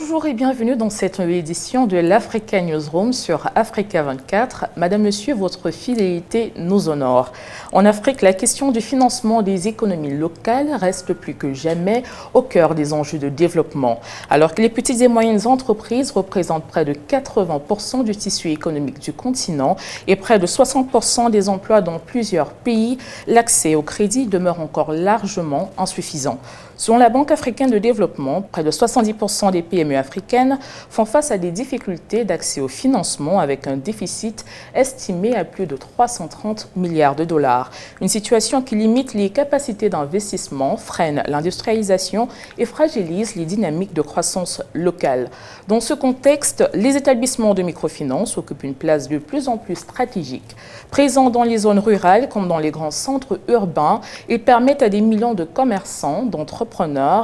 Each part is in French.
Bonjour et bienvenue dans cette édition de l'Africa Newsroom sur Africa 24. Madame, Monsieur, votre fidélité nous honore. En Afrique, la question du financement des économies locales reste plus que jamais au cœur des enjeux de développement. Alors que les petites et moyennes entreprises représentent près de 80% du tissu économique du continent et près de 60% des emplois dans plusieurs pays, l'accès au crédit demeure encore largement insuffisant. Selon la Banque africaine de développement, près de 70% des PME africaines font face à des difficultés d'accès au financement avec un déficit estimé à plus de 330 milliards de dollars. Une situation qui limite les capacités d'investissement, freine l'industrialisation et fragilise les dynamiques de croissance locale. Dans ce contexte, les établissements de microfinance occupent une place de plus en plus stratégique. Présents dans les zones rurales comme dans les grands centres urbains, ils permettent à des millions de commerçants, d'entrepreneurs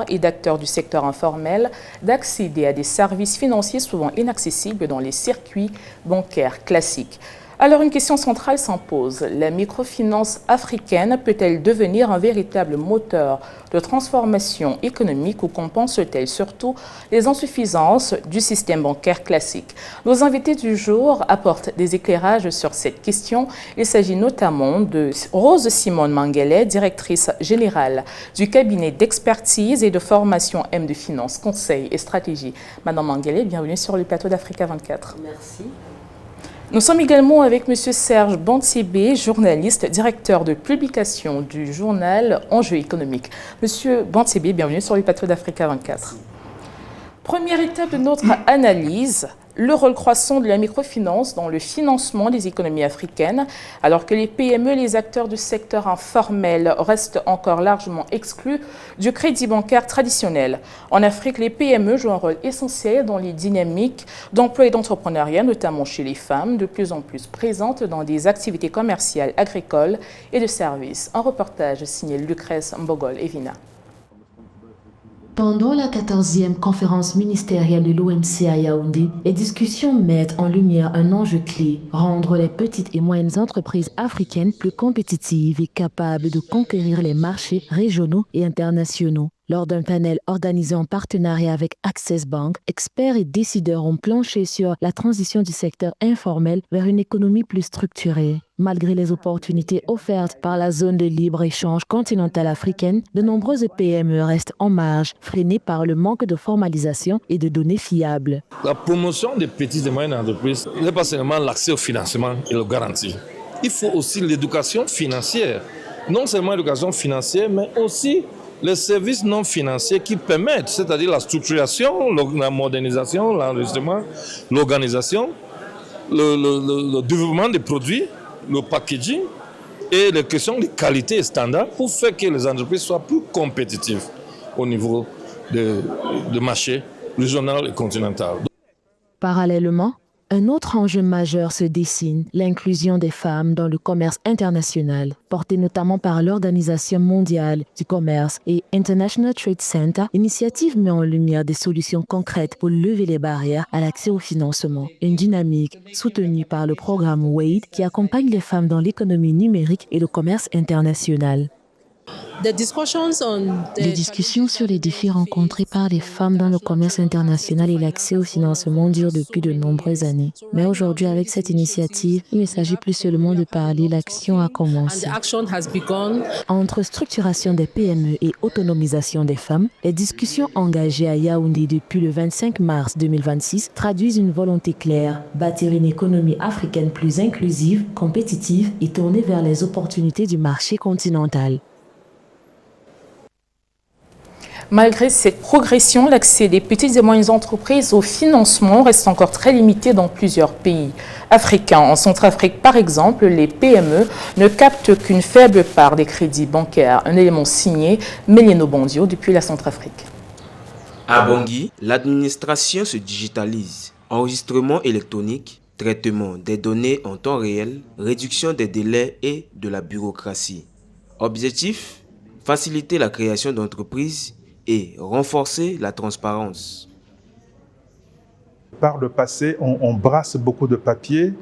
et d'acteurs du secteur informel d'accéder à des services financiers souvent inaccessibles dans les circuits bancaires classiques. Alors une question centrale s'impose. La microfinance africaine peut-elle devenir un véritable moteur de transformation économique ou compense-t-elle surtout les insuffisances du système bancaire classique? Nos invités du jour apportent des éclairages sur cette question. Il s'agit notamment de Rose Simone Manguelet, directrice générale du cabinet d'expertise et de formation M de Finance, Conseil et Stratégie. Madame Manguelet, bienvenue sur le plateau d'Africa 24. Merci. Nous sommes également avec M. Serge Bantsébé, journaliste, directeur de publication du journal Enjeux économiques. Monsieur Bantsébé, bienvenue sur le plateau d'Africa 24. Première étape de notre analyse, le rôle croissant de la microfinance dans le financement des économies africaines, alors que les PME et les acteurs du secteur informel restent encore largement exclus du crédit bancaire traditionnel. En Afrique, les PME jouent un rôle essentiel dans les dynamiques d'emploi et d'entrepreneuriat, notamment chez les femmes, de plus en plus présentes dans des activités commerciales, agricoles et de services. Un reportage signé Lucrèce Mbogol et Vina. Pendant la 14e conférence ministérielle de l'OMC à Yaoundé, les discussions mettent en lumière un enjeu clé, rendre les petites et moyennes entreprises africaines plus compétitives et capables de conquérir les marchés régionaux et internationaux. Lors d'un panel organisé en partenariat avec Access Bank, experts et décideurs ont planché sur la transition du secteur informel vers une économie plus structurée. Malgré les opportunités offertes par la zone de libre-échange continentale africaine, de nombreuses PME restent en marge, freinées par le manque de formalisation et de données fiables. La promotion des petites et moyennes entreprises n'est pas seulement l'accès au financement et le garantie. Il faut aussi l'éducation financière. Non seulement l'éducation financière, mais aussi les services non financiers qui permettent, c'est-à-dire la structuration, la modernisation, l'enregistrement, l'organisation, le développement des produits, le packaging et les questions de qualité et standards pour faire que les entreprises soient plus compétitives au niveau de marché régional et continental. Parallèlement, un autre enjeu majeur se dessine, l'inclusion des femmes dans le commerce international, porté notamment par l'Organisation mondiale du commerce et International Trade Center. L'initiative met en lumière des solutions concrètes pour lever les barrières à l'accès au financement. Une dynamique soutenue par le programme WADE qui accompagne les femmes dans l'économie numérique et le commerce international. Les discussions sur les défis rencontrés par les femmes dans le commerce international et l'accès au financement durent depuis de nombreuses années. Mais aujourd'hui, avec cette initiative, il ne s'agit plus seulement de parler, l'action a commencé. Entre structuration des PME et autonomisation des femmes, les discussions engagées à Yaoundé depuis le 25 mars 2026 traduisent une volonté claire, bâtir une économie africaine plus inclusive, compétitive et tournée vers les opportunités du marché continental. Malgré cette progression, l'accès des petites et moyennes entreprises au financement reste encore très limité dans plusieurs pays africains. En Centrafrique, par exemple, les PME ne captent qu'une faible part des crédits bancaires. Un élément signé Mélieno Bondio depuis la Centrafrique. À Bangui, l'administration se digitalise. Enregistrement électronique, traitement des données en temps réel, réduction des délais et de la bureaucratie. Objectif, faciliter la création d'entreprises et renforcer la transparence. Par le passé, on brasse beaucoup de papiers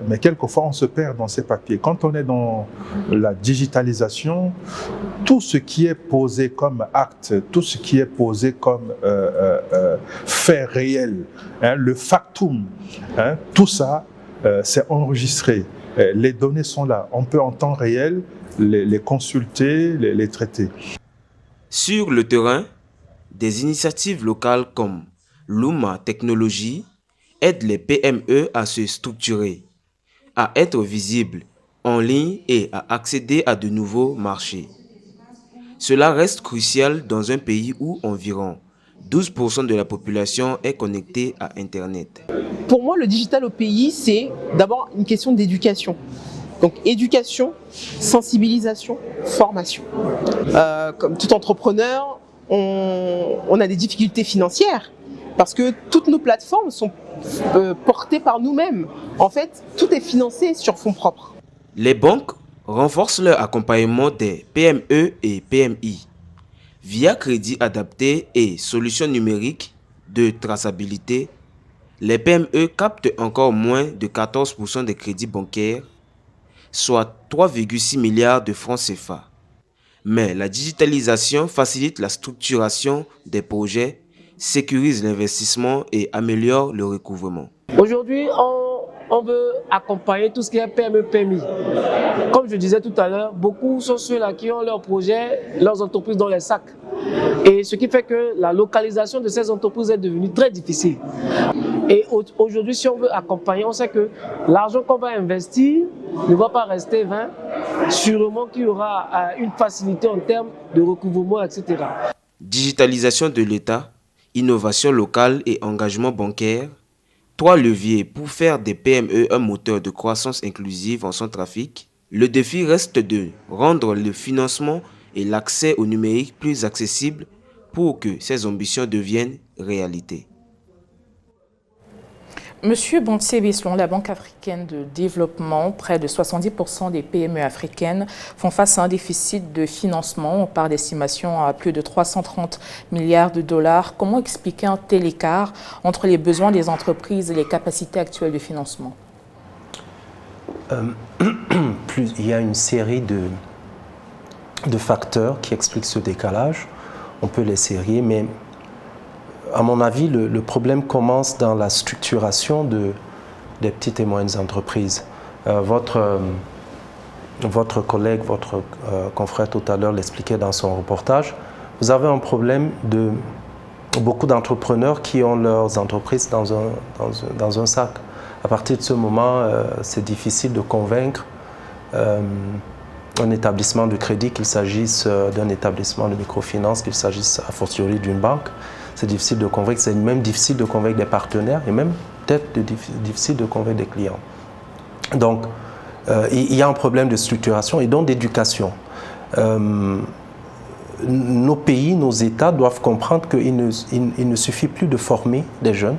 Mais quelquefois, on se perd dans ces papiers. Quand on est dans la digitalisation, tout ce qui est posé comme acte, tout ce qui est posé comme fait réel, hein, le factum, hein, tout ça, c'est enregistré. Les données sont là. On peut en temps réel les consulter, les traiter. Sur le terrain, des initiatives locales comme Luma Technologies aident les PME à se structurer, à être visibles en ligne et à accéder à de nouveaux marchés. Cela reste crucial dans un pays où environ 12% de la population est connectée à Internet. Pour moi, le digital au pays, c'est d'abord une question d'éducation. Donc éducation, sensibilisation, formation. Comme tout entrepreneur, on a des difficultés financières parce que toutes nos plateformes sont portées par nous-mêmes. En fait, tout est financé sur fonds propres. Les banques renforcent leur accompagnement des PME et PMI via crédits adaptés et solutions numériques de traçabilité. Les PME captent encore moins de 14% des crédits bancaires, soit 3,6 milliards de francs CFA. Mais la digitalisation facilite la structuration des projets, sécurise l'investissement et améliore le recouvrement. Aujourd'hui, on veut accompagner tout ce qui est PME, PMI. Comme je disais tout à l'heure, beaucoup sont ceux-là qui ont leurs projets, leurs entreprises dans les sacs. Et ce qui fait que la localisation de ces entreprises est devenue très difficile. Et aujourd'hui, si on veut accompagner, on sait que l'argent qu'on va investir ne va pas rester vain. Sûrement qu'il y aura une facilité en termes de recouvrement, etc. Digitalisation de l'État, innovation locale et engagement bancaire. 3 leviers pour faire des PME un moteur de croissance inclusive en Centrafrique. Le défi reste de rendre le financement et l'accès au numérique plus accessibles pour que ces ambitions deviennent réalité. Monsieur Bontsébé, selon la Banque africaine de développement, près de 70% des PME africaines font face à un déficit de financement, par d'estimation à plus de 330 milliards de dollars. Comment expliquer un tel écart entre les besoins des entreprises et les capacités actuelles de financement? Il y a une série de facteurs qui expliquent ce décalage. On peut les sérier, mais à mon avis, le problème commence dans la structuration des petites et moyennes entreprises. Votre collègue, votre confrère tout à l'heure l'expliquait dans son reportage. Vous avez un problème de beaucoup d'entrepreneurs qui ont leurs entreprises dans un sac. À partir de ce moment, c'est difficile de convaincre un établissement de crédit, qu'il s'agisse d'un établissement de microfinance, qu'il s'agisse a fortiori d'une banque. C'est difficile de convaincre, c'est même difficile de convaincre des partenaires et même peut-être difficile de convaincre des clients. Donc, il y a un problème de structuration et donc d'éducation. Nos pays, nos États doivent comprendre qu'il ne suffit plus de former des jeunes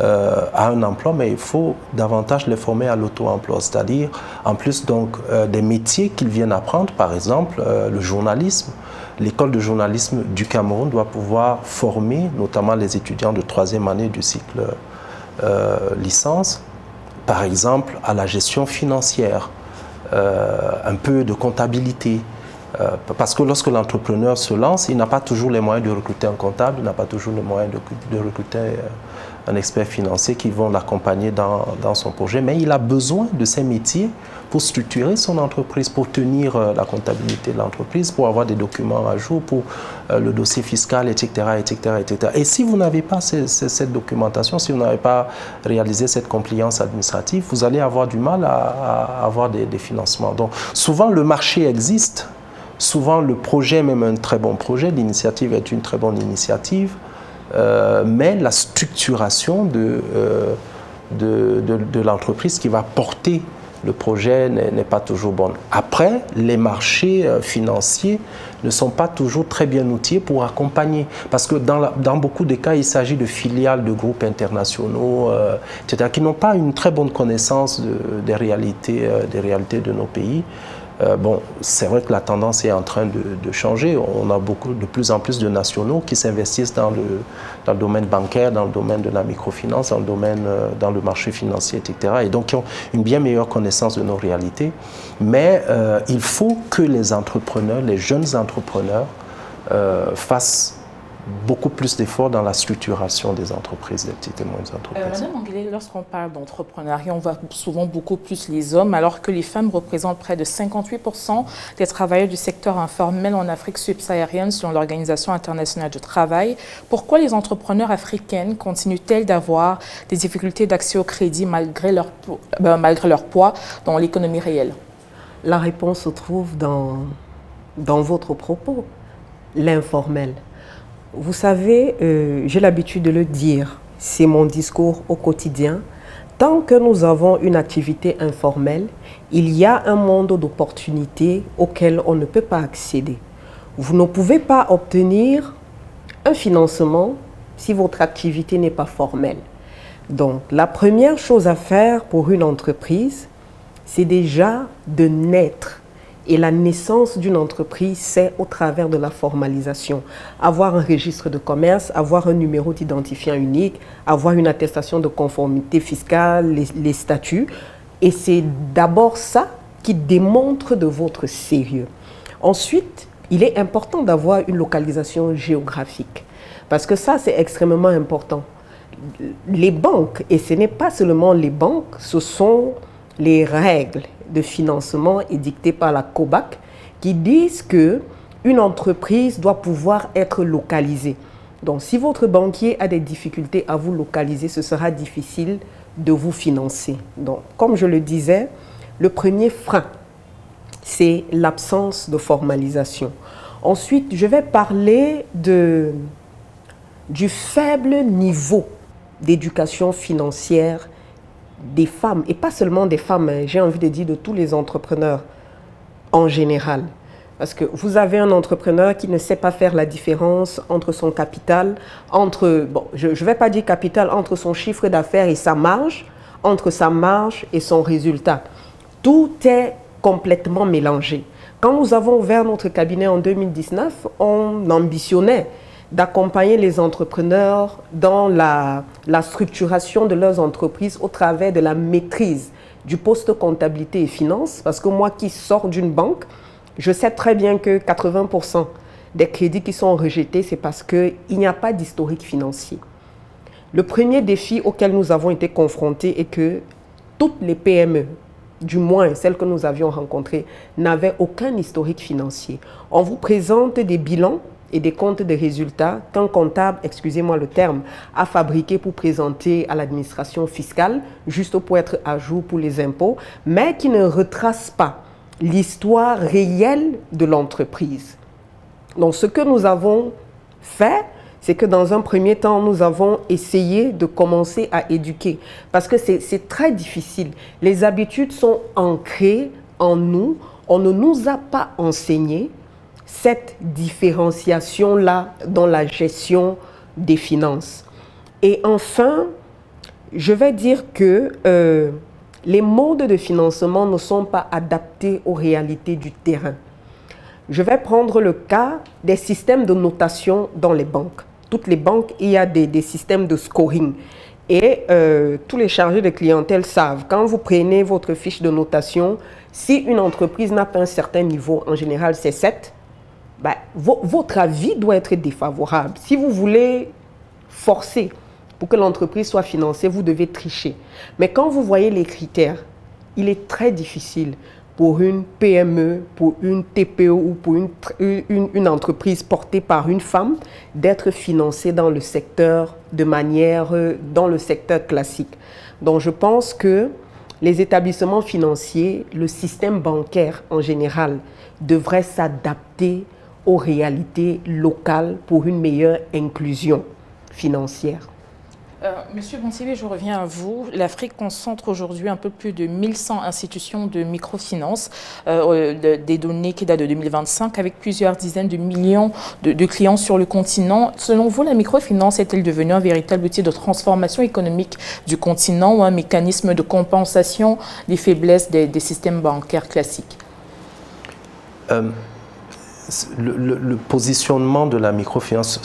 à un emploi, mais il faut davantage les former à l'auto-emploi, c'est-à-dire en plus donc des métiers qu'ils viennent apprendre, par exemple le journalisme. L'école de journalisme du Cameroun doit pouvoir former notamment les étudiants de 3e année du cycle licence, par exemple à la gestion financière, un peu de comptabilité. Parce que lorsque l'entrepreneur se lance, il n'a pas toujours les moyens de recruter un comptable, il n'a pas toujours les moyens de recruter un expert financier qui vont l'accompagner dans son projet, mais il a besoin de ces métiers pour structurer son entreprise, pour tenir la comptabilité de l'entreprise, pour avoir des documents à jour, pour le dossier fiscal, etc., etc., etc. Et si vous n'avez pas cette documentation, si vous n'avez pas réalisé cette compliance administrative, vous allez avoir du mal à avoir des financements. Donc souvent le marché existe, souvent le projet est même un très bon projet, l'initiative est une très bonne initiative, mais la structuration de l'entreprise qui va porter le projet n'est pas toujours bonne. Après, les marchés financiers ne sont pas toujours très bien outillés pour accompagner. Parce que dans beaucoup de cas, il s'agit de filiales de groupes internationaux, etc., qui n'ont pas une très bonne connaissance des réalités de nos pays. Bon, c'est vrai que la tendance est en train de changer. On a de plus en plus de nationaux qui s'investissent dans le domaine bancaire, dans le domaine de la microfinance, dans le marché financier, etc. Et donc, qui ont une bien meilleure connaissance de nos réalités. Mais il faut que les entrepreneurs, les jeunes entrepreneurs, fassent beaucoup plus d'efforts dans la structuration des entreprises, des petites et moyennes entreprises. Madame Anglais, lorsqu'on parle d'entrepreneuriat, on voit souvent beaucoup plus les hommes, alors que les femmes représentent près de 58% des travailleurs du secteur informel en Afrique subsaharienne, selon l'Organisation internationale du travail. Pourquoi les entrepreneurs africaines continuent-elles d'avoir des difficultés d'accès au crédit malgré leur poids dans l'économie réelle? La réponse se trouve dans votre propos, l'informel. Vous savez, j'ai l'habitude de le dire, c'est mon discours au quotidien. Tant que nous avons une activité informelle, il y a un monde d'opportunités auquel on ne peut pas accéder. Vous ne pouvez pas obtenir un financement si votre activité n'est pas formelle. Donc, la première chose à faire pour une entreprise, c'est déjà de naître. Et la naissance d'une entreprise, c'est au travers de la formalisation. Avoir un registre de commerce, avoir un numéro d'identifiant unique, avoir une attestation de conformité fiscale, les statuts. Et c'est d'abord ça qui démontre de votre sérieux. Ensuite, il est important d'avoir une localisation géographique. Parce que ça, c'est extrêmement important. Les banques, et ce n'est pas seulement les banques, ce sont les règles de financement édictées par la COBAC qui disent qu'une entreprise doit pouvoir être localisée. Donc, si votre banquier a des difficultés à vous localiser, ce sera difficile de vous financer. Donc, comme je le disais, le premier frein, c'est l'absence de formalisation. Ensuite, je vais parler du faible niveau d'éducation financière des femmes, et pas seulement des femmes, j'ai envie de dire de tous les entrepreneurs en général. Parce que vous avez un entrepreneur qui ne sait pas faire la différence entre son capital, je ne vais pas dire capital, entre son chiffre d'affaires et sa marge, entre sa marge et son résultat. Tout est complètement mélangé. Quand nous avons ouvert notre cabinet en 2019, on ambitionnait d'accompagner les entrepreneurs dans la structuration de leurs entreprises au travers de la maîtrise du poste comptabilité et finance. Parce que moi qui sors d'une banque, je sais très bien que 80% des crédits qui sont rejetés, c'est parce qu'il n'y a pas d'historique financier. Le premier défi auquel nous avons été confrontés est que toutes les PME, du moins celles que nous avions rencontrées, n'avaient aucun historique financier. On vous présente des bilans et des comptes de résultats qu'un comptable, excusez-moi le terme, a fabriqué pour présenter à l'administration fiscale, juste pour être à jour pour les impôts, mais qui ne retrace pas l'histoire réelle de l'entreprise. Donc, ce que nous avons fait, c'est que dans un premier temps, nous avons essayé de commencer à éduquer. Parce que c'est très difficile. Les habitudes sont ancrées en nous. On ne nous a pas enseigné cette différenciation-là dans la gestion des finances. Et enfin, je vais dire que les modes de financement ne sont pas adaptés aux réalités du terrain. Je vais prendre le cas des systèmes de notation dans les banques. Toutes les banques, il y a des systèmes de scoring. Et tous les chargés de clientèle savent, quand vous prenez votre fiche de notation, si une entreprise n'a pas un certain niveau, en général c'est 7, votre avis doit être défavorable. Si vous voulez forcer pour que l'entreprise soit financée, vous devez tricher. Mais quand vous voyez les critères, il est très difficile pour une PME, pour une TPE ou pour une entreprise portée par une femme d'être financée dans le secteur dans le secteur classique. Donc je pense que les établissements financiers, le système bancaire en général, devraient s'adapter aux réalités locales pour une meilleure inclusion financière. Monsieur Bonsivé, je reviens à vous. L'Afrique concentre aujourd'hui un peu plus de 1100 institutions de microfinance, des données qui datent de 2025, avec plusieurs dizaines de millions de clients sur le continent. Selon vous, la microfinance est-elle devenue un véritable outil de transformation économique du continent ou un mécanisme de compensation des faiblesses des systèmes bancaires classiques? Le positionnement de la microfinance,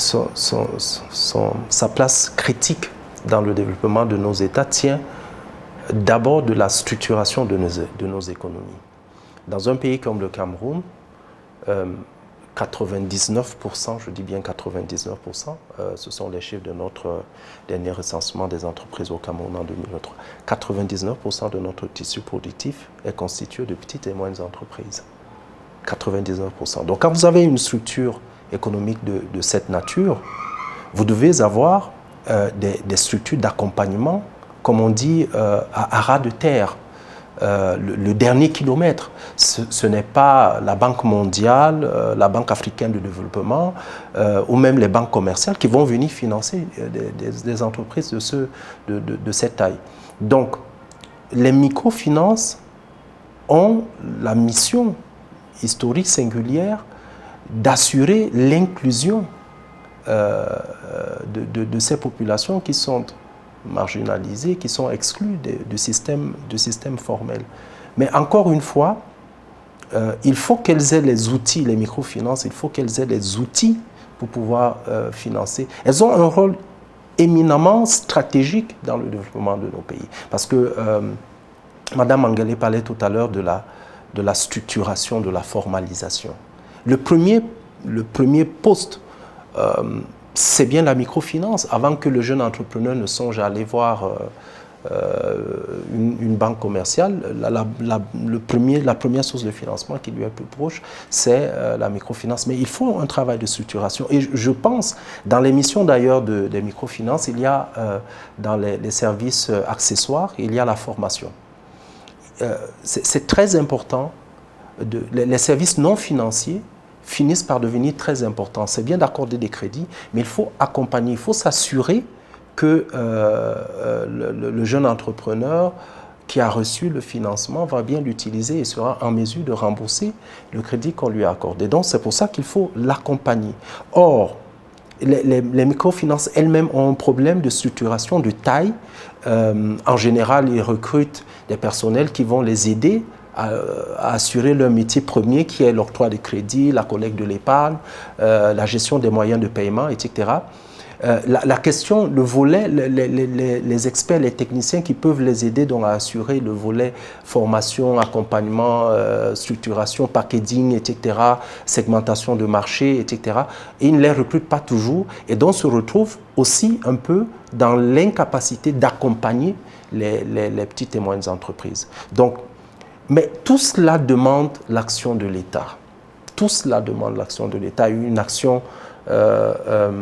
sa place critique dans le développement de nos États tient d'abord de la structuration de nos économies. Dans un pays comme le Cameroun, 99%, je dis bien 99%, ce sont les chiffres de notre dernier recensement des entreprises au Cameroun en 2023, 99% de notre tissu productif est constitué de petites et moyennes entreprises. 99%. Donc quand vous avez une structure économique de cette nature, vous devez avoir des structures d'accompagnement, comme on dit, à ras de terre. Le dernier kilomètre, ce n'est pas la Banque mondiale, la Banque africaine de développement ou même les banques commerciales qui vont venir financer des entreprises de cette taille. Donc, les microfinances ont la mission historique singulière d'assurer l'inclusion de ces populations qui sont marginalisées, qui sont exclues du système formel. Mais encore une fois, il faut qu'elles aient les outils, les microfinances, il faut qu'elles aient les outils pour pouvoir financer. Elles ont un rôle éminemment stratégique dans le développement de nos pays. Parce que Madame Mangele parlait tout à l'heure de la structuration, de la formalisation. Le premier poste, c'est bien la microfinance. Avant que le jeune entrepreneur ne songe à aller voir une banque commerciale, la première source de financement qui lui est plus proche, c'est la microfinance. Mais il faut un travail de structuration. Et je pense, dans les missions d'ailleurs des microfinances, il y a dans les services accessoires, il y a la formation. C'est très important. Les services non financiers finissent par devenir très importants. C'est bien d'accorder des crédits, mais il faut accompagner, il faut s'assurer que le jeune entrepreneur qui a reçu le financement va bien l'utiliser et sera en mesure de rembourser le crédit qu'on lui a accordé. Donc c'est pour ça qu'il faut l'accompagner. Or, les microfinances elles-mêmes ont un problème de structuration, de taille. En général, ils recrutent des personnels qui vont les aider à assurer leur métier premier, qui est l'octroi de crédit, la collecte de l'épargne, la gestion des moyens de paiement, etc. La question, le volet, les experts, les techniciens qui peuvent les aider donc à assurer le volet formation, accompagnement, structuration, packaging, etc., segmentation de marché, etc., et ils ne les recrutent pas toujours et donc se retrouvent aussi un peu dans l'incapacité d'accompagner les petites et moyennes entreprises. Donc, mais tout cela demande l'action de l'État. Tout cela demande l'action de l'État, une action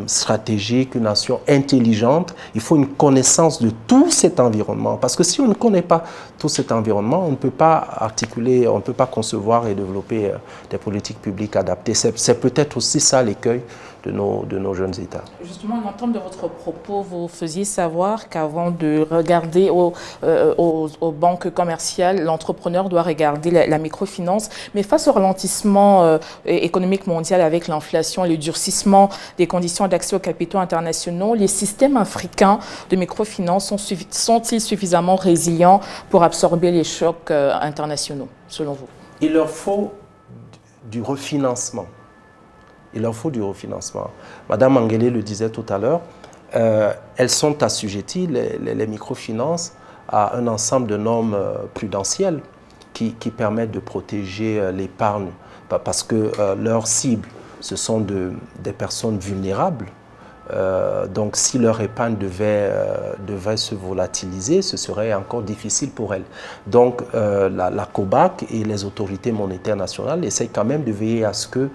stratégique, une action intelligente. Il faut une connaissance de tout cet environnement. Parce que si on ne connaît pas tout cet environnement, on ne peut pas articuler, on ne peut pas concevoir et développer des politiques publiques adaptées. C'est peut-être aussi ça l'écueil de nos jeunes États. Justement, à l'entendre de votre propos, vous faisiez savoir qu'avant de regarder aux banques commerciales, l'entrepreneur doit regarder la microfinance. Mais face au ralentissement économique mondial avec l'inflation et le durcissement des conditions d'accès aux capitaux internationaux, les systèmes africains de microfinance sont-ils suffisamment résilients pour absorber les chocs internationaux, selon vous? Il leur faut du refinancement. Il leur faut du refinancement. Madame Mangele le disait tout à l'heure, elles sont assujetties, les microfinances, à un ensemble de normes prudentielles qui permettent de protéger l'épargne parce que leur cible, ce sont des personnes vulnérables. Donc si leur épargne devait se volatiliser, ce serait encore difficile pour elles. Donc la COBAC et les autorités monétaires nationales essayent quand même de veiller à ce que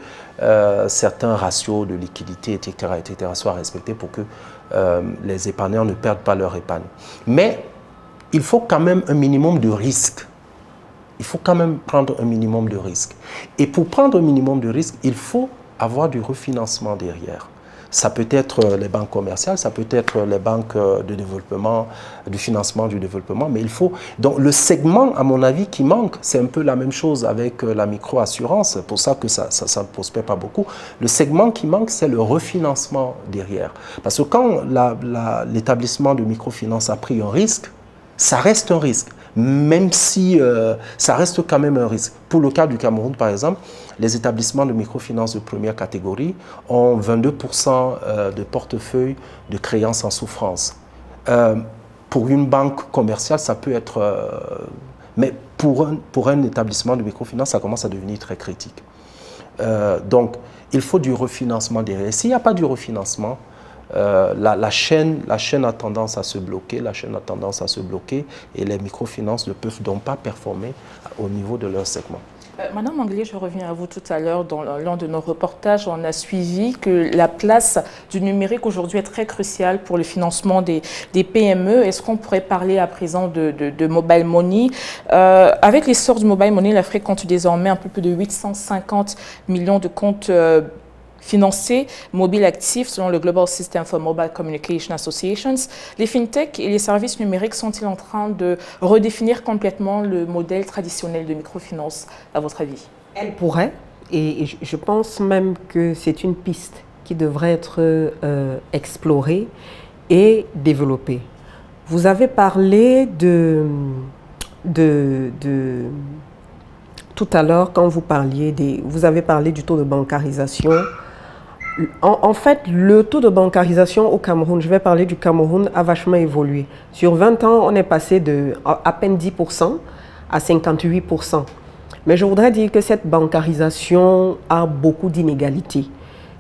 certains ratios de liquidité, etc., soient respectés pour que les épargnants ne perdent pas leur épargne. Mais il faut quand même un minimum de risque. Il faut quand même prendre un minimum de risque. Et pour prendre un minimum de risque, il faut avoir du refinancement derrière. Ça peut être les banques commerciales, ça peut être les banques de développement, du financement du développement, mais il faut... Donc le segment, à mon avis, qui manque, c'est un peu la même chose avec la micro-assurance, c'est pour ça que ça ne prospère pas beaucoup. Le segment qui manque, c'est le refinancement derrière. Parce que quand l'établissement de microfinance a pris un risque, ça reste un risque. même si ça reste quand même un risque. Pour le cas du Cameroun, par exemple, les établissements de microfinance de première catégorie ont 22% de portefeuille de créances en souffrance. Pour une banque commerciale, ça peut être... mais pour un établissement de microfinance, ça commence à devenir très critique. Donc, il faut du refinancement derrière. S'il n'y a pas du refinancement, la chaîne a tendance à se bloquer, et les microfinances ne peuvent donc pas performer au niveau de leur segment. Madame Anglais, je reviens à vous tout à l'heure. Dans l'un de nos reportages, on a suivi que la place du numérique aujourd'hui est très cruciale pour le financement des PME. Est-ce qu'on pourrait parler à présent de mobile money? Avec l'essor du mobile money, l'Afrique compte désormais un peu plus de 850 millions de comptes financés, mobiles actifs, selon le Global System for Mobile Communication Associations. Les fintechs et les services numériques sont-ils en train de redéfinir complètement le modèle traditionnel de microfinance, à votre avis? Elles pourraient, et je pense même que c'est une piste qui devrait être explorée et développée. Vous avez parlé tout à l'heure, quand vous avez parlé du taux de bancarisation. En fait, le taux de bancarisation au Cameroun, je vais parler du Cameroun, a vachement évolué. Sur 20 ans, on est passé de à peine 10% à 58%. Mais je voudrais dire que cette bancarisation a beaucoup d'inégalités,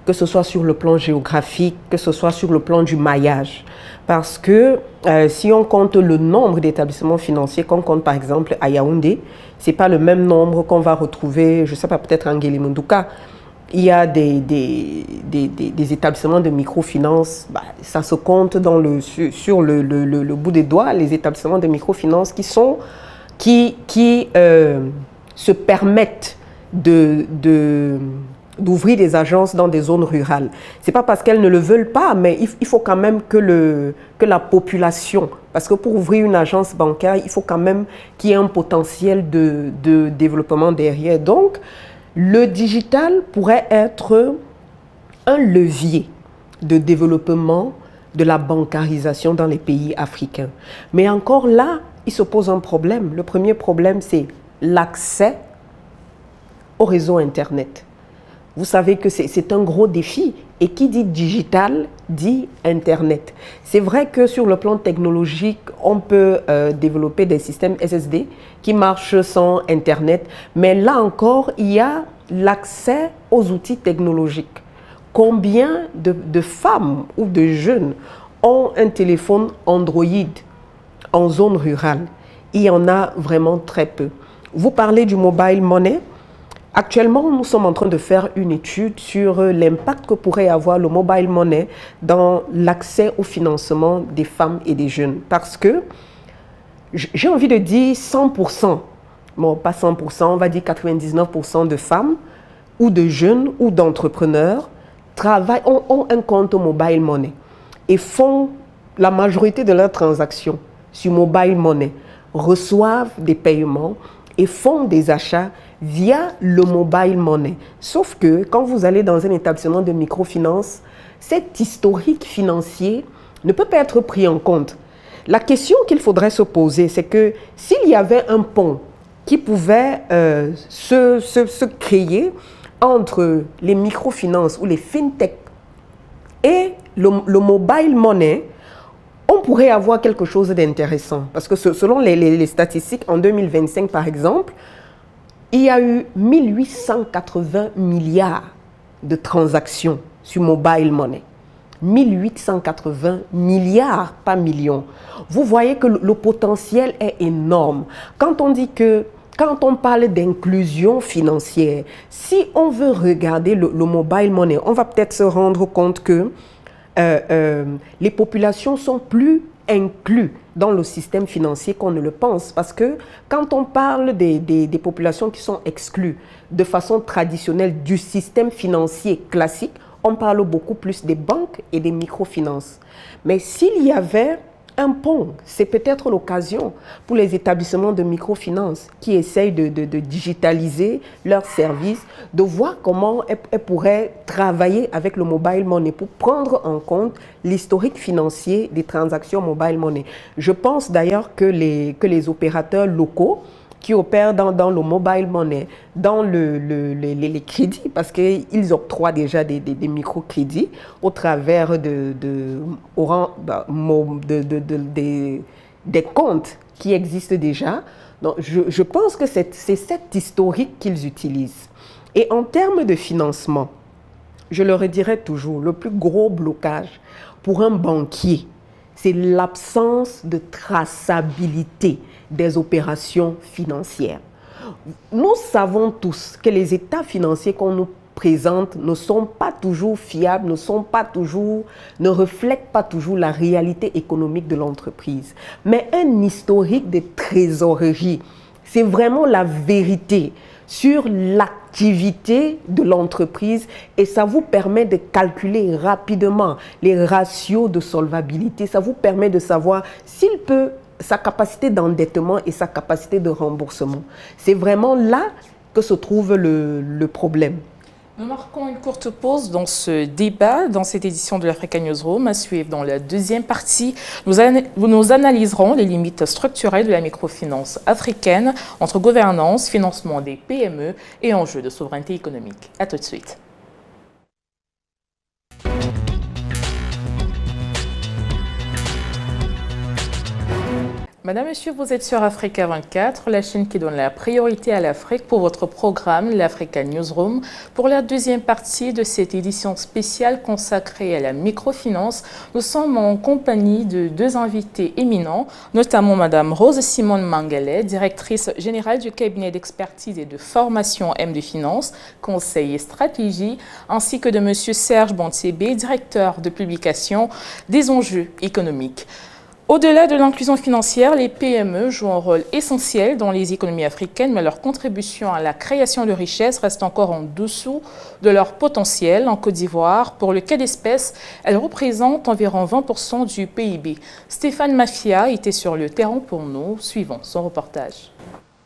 que ce soit sur le plan géographique, que ce soit sur le plan du maillage. Parce que si on compte le nombre d'établissements financiers qu'on compte par exemple à Yaoundé, ce n'est pas le même nombre qu'on va retrouver, je ne sais pas, peut-être en Guélimunduka. Il y a des établissements de microfinance, ça se compte sur le bout des doigts, les établissements de microfinance qui se permettent d'ouvrir des agences dans des zones rurales. Ce n'est pas parce qu'elles ne le veulent pas, mais il faut quand même que la population, parce que pour ouvrir une agence bancaire, il faut quand même qu'il y ait un potentiel de développement derrière. Donc, le digital pourrait être un levier de développement de la bancarisation dans les pays africains. Mais encore là, il se pose un problème. Le premier problème, c'est l'accès au réseau Internet. Vous savez que c'est un gros défi. Et qui dit digital, dit Internet. C'est vrai que sur le plan technologique, on peut développer des systèmes SSD qui marchent sans Internet. Mais là encore, il y a l'accès aux outils technologiques. Combien de femmes ou de jeunes ont un téléphone Android en zone rurale? Il y en a vraiment très peu. Vous parlez du mobile money. Actuellement, nous sommes en train de faire une étude sur l'impact que pourrait avoir le mobile money dans l'accès au financement des femmes et des jeunes. Parce que j'ai envie de dire 100%, bon pas 100%, on va dire 99% de femmes ou de jeunes ou d'entrepreneurs ont un compte mobile money et font la majorité de leurs transactions sur mobile money, reçoivent des paiements et font des achats via le mobile money. Sauf que quand vous allez dans un établissement de microfinance, cet historique financier ne peut pas être pris en compte. La question qu'il faudrait se poser, c'est que s'il y avait un pont qui pouvait se créer entre les microfinances ou les fintech et le mobile money, on pourrait avoir quelque chose d'intéressant. Parce que selon les statistiques, en 2025 par exemple, il y a eu 1880 milliards de transactions sur mobile money. 1880 milliards, pas millions. Vous voyez que le potentiel est énorme. Quand on parle d'inclusion financière, si on veut regarder le mobile money, on va peut-être se rendre compte que les populations sont plus incluses dans le système financier qu'on ne le pense. Parce que quand on parle des populations qui sont exclues de façon traditionnelle du système financier classique, on parle beaucoup plus des banques et des microfinances. Mais s'il y avait un pont, c'est peut-être l'occasion pour les établissements de microfinance qui essayent de digitaliser leurs services, de voir comment elles pourraient travailler avec le mobile money pour prendre en compte l'historique financier des transactions mobile money. Je pense d'ailleurs que les opérateurs locaux qui opèrent dans le mobile money, dans les crédits, parce qu'ils octroient déjà des microcrédits au travers des comptes qui existent déjà. Donc, je pense que c'est cet historique qu'ils utilisent. Et en termes de financement, je le redirai toujours, le plus gros blocage pour un banquier, c'est l'absence de traçabilité des opérations financières. Nous savons tous que les états financiers qu'on nous présente ne sont pas toujours fiables, ne reflètent pas toujours la réalité économique de l'entreprise. Mais un historique de trésorerie, c'est vraiment la vérité sur l'activité de l'entreprise et ça vous permet de calculer rapidement les ratios de solvabilité. Ça vous permet de savoir s'il peut, sa capacité d'endettement et sa capacité de remboursement. C'est vraiment là que se trouve le problème. Nous marquons une courte pause dans ce débat, dans cette édition de l'Africa Newsroom. À suivre dans la deuxième partie, nous analyserons les limites structurelles de la microfinance africaine entre gouvernance, financement des PME et enjeux de souveraineté économique. À tout de suite. Madame, Monsieur, vous êtes sur Africa 24, la chaîne qui donne la priorité à l'Afrique pour votre programme, l'Africa Newsroom. Pour la deuxième partie de cette édition spéciale consacrée à la microfinance, nous sommes en compagnie de deux invités éminents, notamment Madame Rose Simone Mangalet, directrice générale du cabinet d'expertise et de formation M de Finance, conseil et stratégie, ainsi que de Monsieur Serge Bontiébé, directeur de publication des enjeux économiques. Au-delà de l'inclusion financière, les PME jouent un rôle essentiel dans les économies africaines, mais leur contribution à la création de richesses reste encore en dessous de leur potentiel. En Côte d'Ivoire, pour le cas d'espèce, elles représentent environ 20% du PIB. Stéphane Mafia était sur le terrain pour nous. Suivons son reportage.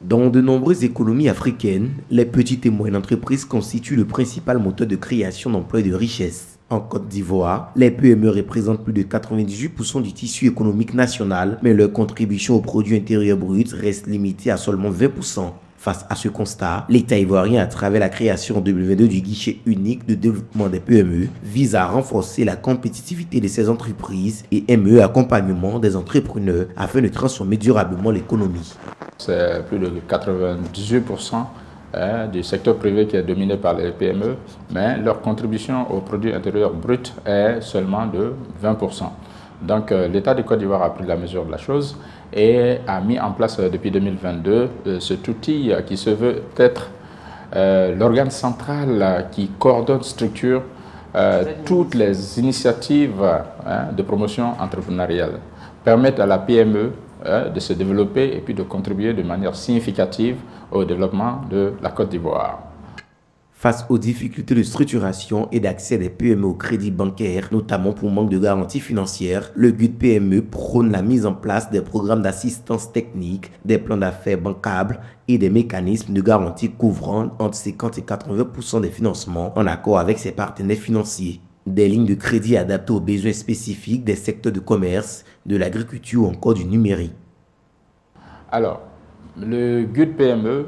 Dans de nombreuses économies africaines, les petites et moyennes entreprises constituent le principal moteur de création d'emplois et de richesses. En Côte d'Ivoire, les PME représentent plus de 98% du tissu économique national, mais leur contribution au produit intérieur brut reste limitée à seulement 20%. Face à ce constat, l'État ivoirien, à travers la création en 2022 du guichet unique de développement des PME, vise à renforcer la compétitivité de ces entreprises et ME accompagnement des entrepreneurs afin de transformer durablement l'économie. C'est plus de 98% du secteur privé qui est dominé par les PME, mais leur contribution au produit intérieur brut est seulement de 20%. Donc l'État de Côte d'Ivoire a pris la mesure de la chose et a mis en place depuis 2022 cet outil qui se veut être l'organe central qui coordonne, structure toutes les initiatives de promotion entrepreneuriale, permettent à la PME de se développer et puis de contribuer de manière significative au développement de la Côte d'Ivoire. Face aux difficultés de structuration et d'accès des PME au crédit bancaire, notamment pour manque de garantie financière, le GUD PME prône la mise en place des programmes d'assistance technique, des plans d'affaires bancables et des mécanismes de garantie couvrant entre 50 et 80% des financements en accord avec ses partenaires financiers. Des lignes de crédit adaptées aux besoins spécifiques des secteurs de commerce, de l'agriculture ou encore du numérique. Alors, le GUD PME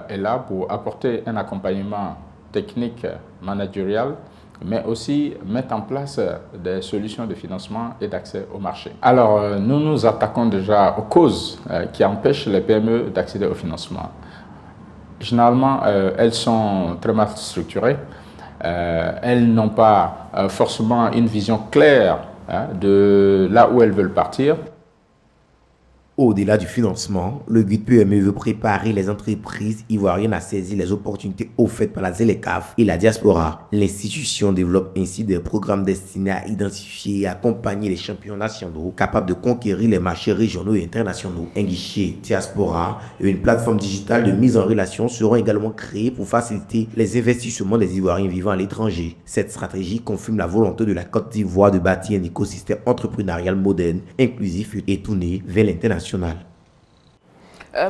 est là pour apporter un accompagnement technique, managérial, mais aussi mettre en place des solutions de financement et d'accès au marché. Alors, nous nous attaquons déjà aux causes qui empêchent les PME d'accéder au financement. Généralement, elles sont très mal structurées. Elles n'ont pas forcément une vision claire de là où elles veulent partir. Au-delà du financement, le guide PME veut préparer les entreprises ivoiriennes à saisir les opportunités offertes par la ZLECAf et la diaspora. L'institution développe ainsi des programmes destinés à identifier et accompagner les champions nationaux capables de conquérir les marchés régionaux et internationaux. Un guichet diaspora et une plateforme digitale de mise en relation seront également créés pour faciliter les investissements des Ivoiriens vivant à l'étranger. Cette stratégie confirme la volonté de la Côte d'Ivoire de bâtir un écosystème entrepreneurial moderne, inclusif et tourné vers l'international.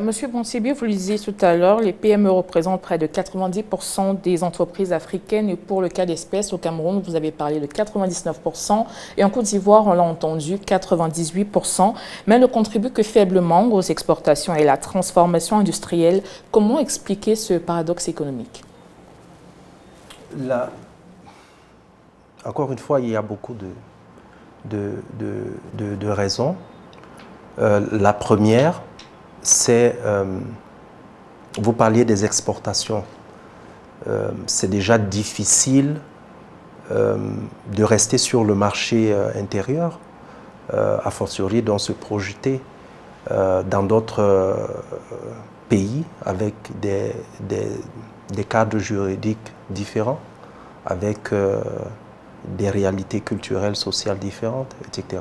Monsieur Bonsibi, vous le disiez tout à l'heure, les PME représentent près de 90% des entreprises africaines et pour le cas d'espèce, au Cameroun, vous avez parlé de 99% et en Côte d'Ivoire, on l'a entendu, 98%, mais ne contribuent que faiblement aux exportations et la transformation industrielle. Comment expliquer ce paradoxe économique? Encore une fois, il y a beaucoup de raisons. La première, c'est, vous parliez des exportations. C'est déjà difficile de rester sur le marché intérieur, a fortiori dans se projeter dans d'autres pays avec des cadres juridiques différents, avec des réalités culturelles, sociales différentes, etc.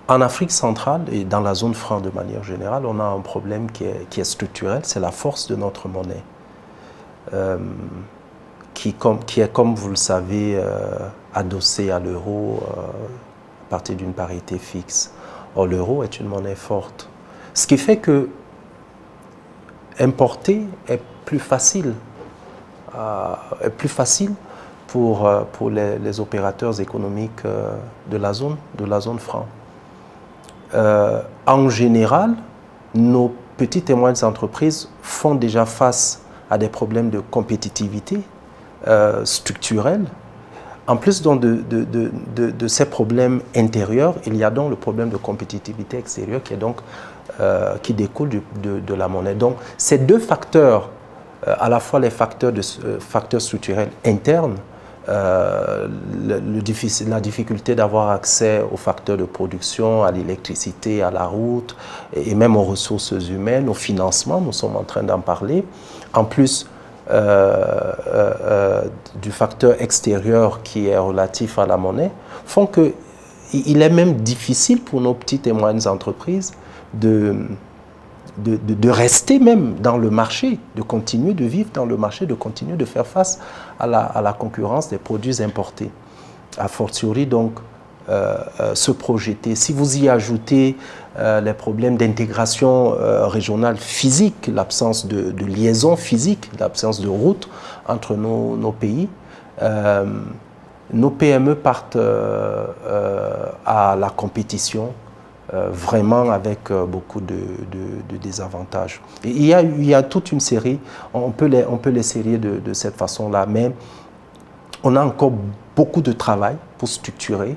En Afrique centrale et dans la zone franc de manière générale, on a un problème qui est structurel, c'est la force de notre monnaie, qui est, comme vous le savez, adossée à l'euro à partir d'une parité fixe. Or, l'euro est une monnaie forte. Ce qui fait que importer est plus facile pour les opérateurs économiques de la zone franc. En général, nos petites et moyennes entreprises font déjà face à des problèmes de compétitivité structurelle. En plus donc, de ces problèmes intérieurs, il y a donc le problème de compétitivité extérieure qui découle de la monnaie. Donc, ces deux facteurs, à la fois les facteurs structurels internes, la difficulté d'avoir accès aux facteurs de production, à l'électricité, à la route et même aux ressources humaines, au financement, nous sommes en train d'en parler. En plus du facteur extérieur qui est relatif à la monnaie, font qu'il est même difficile pour nos petites et moyennes entreprises de rester même dans le marché, de continuer de vivre dans le marché, de continuer de faire face à la concurrence des produits importés. A fortiori, donc, se projeter. Si vous y ajoutez les problèmes d'intégration régionale physique, l'absence de liaison physique, l'absence de route entre nos pays, nos PME partent à la compétition vraiment avec beaucoup de désavantages. Et il y a toute une série, on peut les sérier de cette façon-là, mais on a encore beaucoup de travail pour structurer,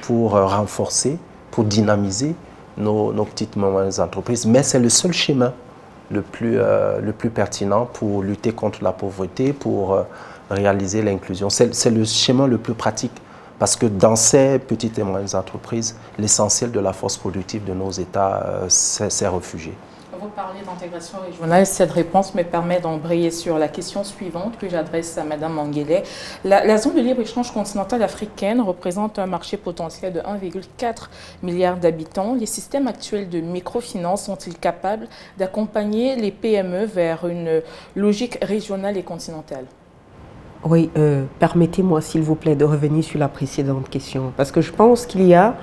pour renforcer, pour dynamiser nos petites et moyennes entreprises. Mais c'est le seul chemin le plus pertinent pour lutter contre la pauvreté, pour réaliser l'inclusion. C'est le chemin le plus pratique. Parce que dans ces petites et moyennes entreprises, l'essentiel de la force productive de nos États s'est réfugié. Vous parlez d'intégration régionale. Cette réponse me permet d'embrayer sur la question suivante que j'adresse à Mme Manguele. La zone de libre-échange continentale africaine représente un marché potentiel de 1,4 milliard d'habitants. Les systèmes actuels de microfinance sont-ils capables d'accompagner les PME vers une logique régionale et continentale? Oui, permettez-moi s'il vous plaît de revenir sur la précédente question, parce que je pense qu'il y a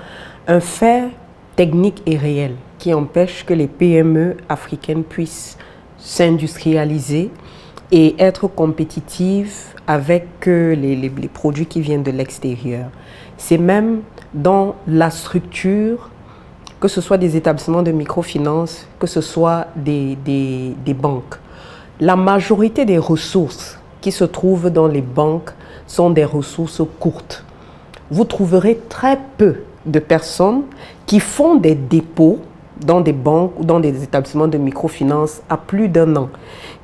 un fait technique et réel qui empêche que les PME africaines puissent s'industrialiser et être compétitives avec les produits qui viennent de l'extérieur. C'est même dans la structure, que ce soit des établissements de microfinance, que ce soit des banques. La majorité des ressources qui se trouvent dans les banques sont des ressources courtes. Vous trouverez très peu de personnes qui font des dépôts dans des banques ou dans des établissements de microfinance à plus d'1 an.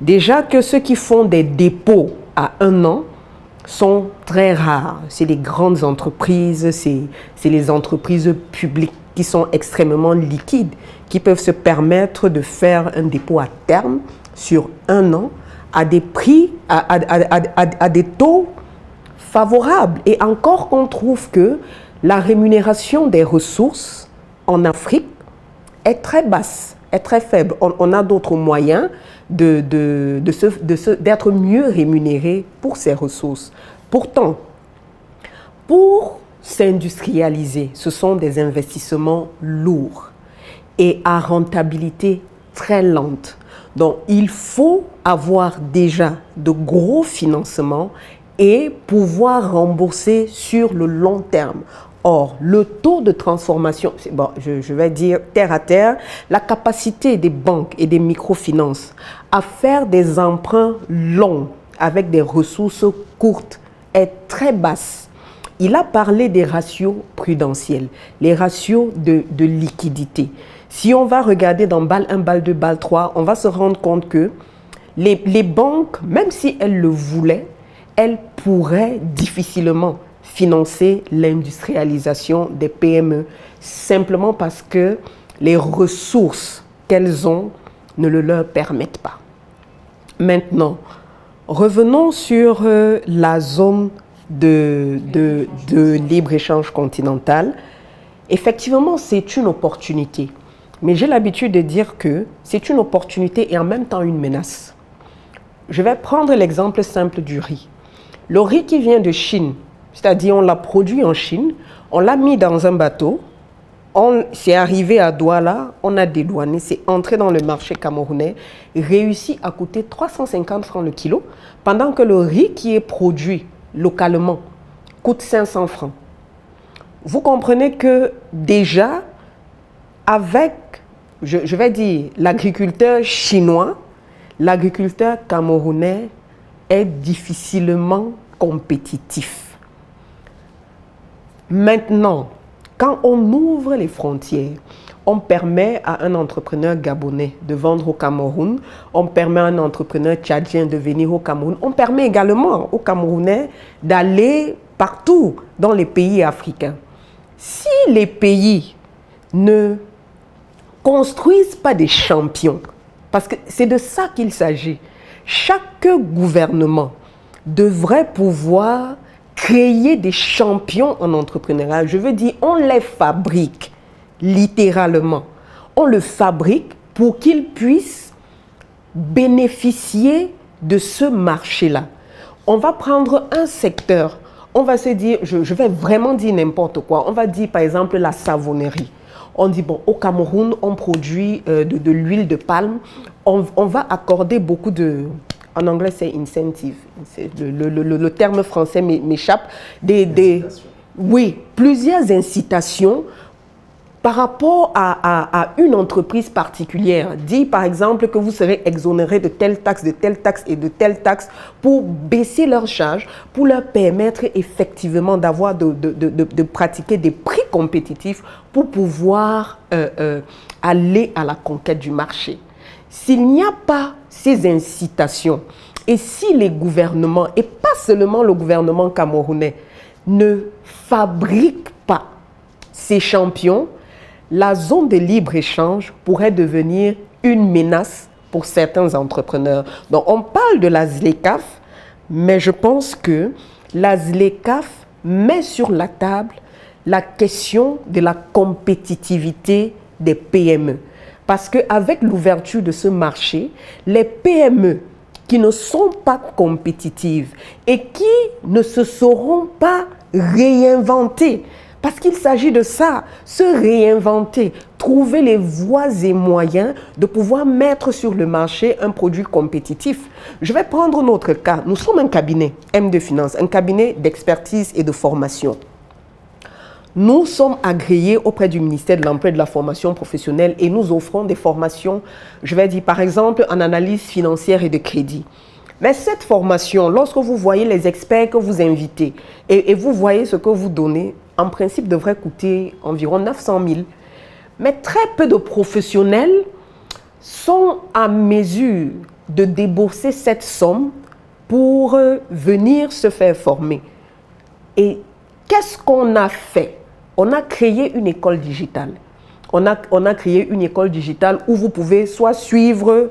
Déjà que ceux qui font des dépôts à 1 an sont très rares. C'est les grandes entreprises, c'est les entreprises publiques qui sont extrêmement liquides, qui peuvent se permettre de faire un dépôt à terme sur 1 an à des prix, à des taux favorables. Et encore qu'on trouve que la rémunération des ressources en Afrique est très basse, est très faible. On a d'autres moyens d'être mieux rémunérés pour ces ressources. Pourtant, pour s'industrialiser, ce sont des investissements lourds et à rentabilité très lente. Donc, il faut avoir déjà de gros financements et pouvoir rembourser sur le long terme. Or, le taux de transformation, bon, je vais dire terre à terre, la capacité des banques et des microfinances à faire des emprunts longs avec des ressources courtes est très basse. Il a parlé des ratios prudentiels, les ratios de liquidité. Si on va regarder dans BAL 1, BAL 2, BAL 3, on va se rendre compte que les banques, même si elles le voulaient, elles pourraient difficilement financer l'industrialisation des PME, simplement parce que les ressources qu'elles ont ne le leur permettent pas. Maintenant, revenons sur la zone de libre-échange continental. Effectivement, c'est une opportunité. Mais j'ai l'habitude de dire que c'est une opportunité et en même temps une menace. Je vais prendre l'exemple simple du riz. Le riz qui vient de Chine, c'est-à-dire on l'a produit en Chine, on l'a mis dans un bateau, c'est arrivé à Douala, on a dédouané, c'est entré dans le marché camerounais, réussi à coûter 350 francs le kilo, pendant que le riz qui est produit localement coûte 500 francs. Vous comprenez que déjà, avec, je vais dire, l'agriculteur chinois, l'agriculteur camerounais est difficilement compétitif. Maintenant, quand on ouvre les frontières, on permet à un entrepreneur gabonais de vendre au Cameroun, on permet à un entrepreneur tchadien de venir au Cameroun, on permet également aux Camerounais d'aller partout dans les pays africains. Si les pays ne construisent pas des champions, parce que c'est de ça qu'il s'agit, chaque gouvernement devrait pouvoir créer des champions en entrepreneuriat. Je veux dire, on les fabrique littéralement. On le fabrique pour qu'ils puissent bénéficier de ce marché-là. On va prendre un secteur, on va se dire, je vais vraiment dire n'importe quoi, on va dire par exemple la savonnerie. On dit, bon, au Cameroun, on produit de l'huile de palme, on va accorder beaucoup de... En anglais, c'est incentive. Le terme français m'échappe. Oui, plusieurs incitations par rapport à une entreprise particulière. Dit par exemple que vous serez exonéré de telle taxe et de telle taxe pour baisser leurs charges, pour leur permettre effectivement d'avoir de pratiquer des prix compétitifs pour pouvoir aller à la conquête du marché. S'il n'y a pas ces incitations et si les gouvernements, et pas seulement le gouvernement camerounais, ne fabriquent pas ces champions, la zone de libre-échange pourrait devenir une menace pour certains entrepreneurs. Donc on parle de la ZLECAf, mais je pense que la ZLECAf met sur la table la question de la compétitivité des PME. Parce qu'avec l'ouverture de ce marché, les PME qui ne sont pas compétitives et qui ne se sauront pas réinventer, parce qu'il s'agit de ça, se réinventer, trouver les voies et moyens de pouvoir mettre sur le marché un produit compétitif. Je vais prendre notre cas. Nous sommes un cabinet M2 Finance, un cabinet d'expertise et de formation. Nous sommes agréés auprès du ministère de l'Emploi et de la Formation professionnelle et nous offrons des formations, je vais dire par exemple en analyse financière et de crédit. Mais cette formation, lorsque vous voyez les experts que vous invitez et vous voyez ce que vous donnez, en principe devrait coûter environ 900 000. Mais très peu de professionnels sont à mesure de débourser cette somme pour venir se faire former. Et qu'est-ce qu'on a fait on a créé une école digitale. On a créé une école digitale où vous pouvez soit suivre